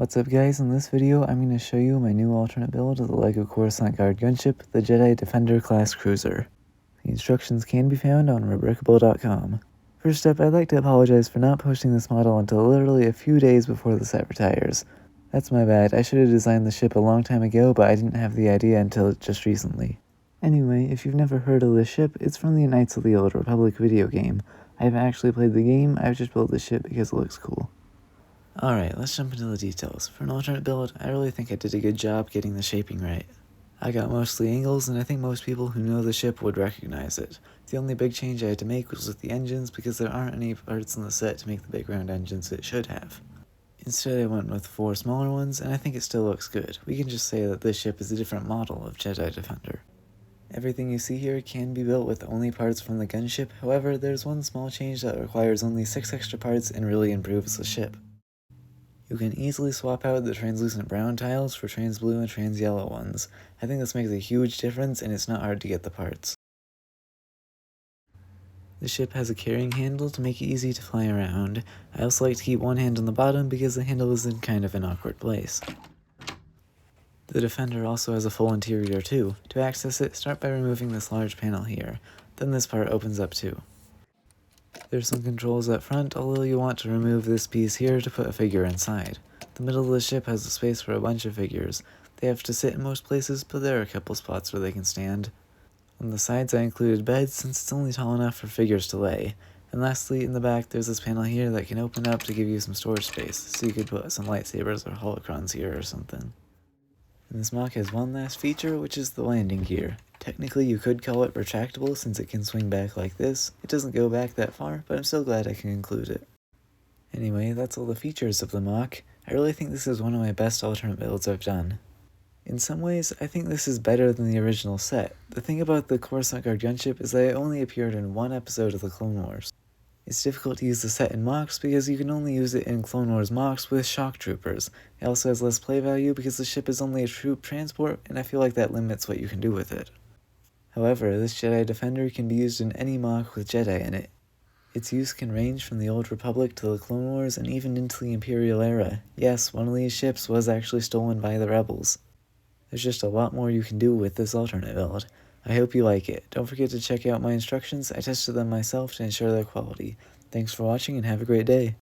What's up guys, in this video I'm going to show you my new alternate build of the LEGO Coruscant guard gunship, the Jedi Defender class cruiser. The instructions can be found on retractable.com. First up, I'd like to apologize for not posting this model until literally a few days before the set retires. That's my bad, I should have designed the ship a long time ago, but I didn't have the idea until just recently. Anyway, if you've never heard of this ship, it's from the Knights of the Old Republic video game. I haven't actually played the game, I've just built the ship because it looks cool. Alright, let's jump into the details. For an alternate build, I really think I did a good job getting the shaping right. I got mostly angles, and I think most people who know the ship would recognize it. The only big change I had to make was with the engines, because there aren't any parts in the set to make the big round engines it should have. Instead I went with 4 smaller ones, and I think it still looks good. We can just say that this ship is a different model of Jedi Defender. Everything you see here can be built with only parts from the gunship, however there's one small change that requires only 6 extra parts and really improves the ship. You can easily swap out the translucent brown tiles for trans blue and trans yellow ones. I think this makes a huge difference and it's not hard to get the parts. The ship has a carrying handle to make it easy to fly around. I also like to keep one hand on the bottom because the handle is in kind of an awkward place. The Defender also has a full interior too. To access it, start by removing this large panel here. Then this part opens up too. There's some controls up front, although you want to remove this piece here to put a figure inside. The middle of the ship has a space for a bunch of figures. They have to sit in most places, but there are a couple spots where they can stand. On the sides I included beds since it's only tall enough for figures to lay. And lastly, in the back there's this panel here that can open up to give you some storage space, so you could put some lightsabers or holocrons here or something. And this mock has one last feature, which is the landing gear. Technically you could call it retractable since it can swing back like this. It doesn't go back that far, but I'm still glad I can include it. Anyway, that's all the features of the mock. I really think this is one of my best alternate builds I've done. In some ways, I think this is better than the original set. The thing about the Coruscant guard gunship is that it only appeared in one episode of the Clone Wars. It's difficult to use the set in mocks because you can only use it in Clone Wars mocks with shock troopers. It also has less play value because the ship is only a troop transport, and I feel like that limits what you can do with it. However, this Jedi Defender can be used in any mock with Jedi in it. Its use can range from the Old Republic to the Clone Wars and even into the Imperial era. Yes, one of these ships was actually stolen by the Rebels. There's just a lot more you can do with this alternate build. I hope you like it. Don't forget to check out my instructions, I tested them myself to ensure their quality. Thanks for watching and have a great day.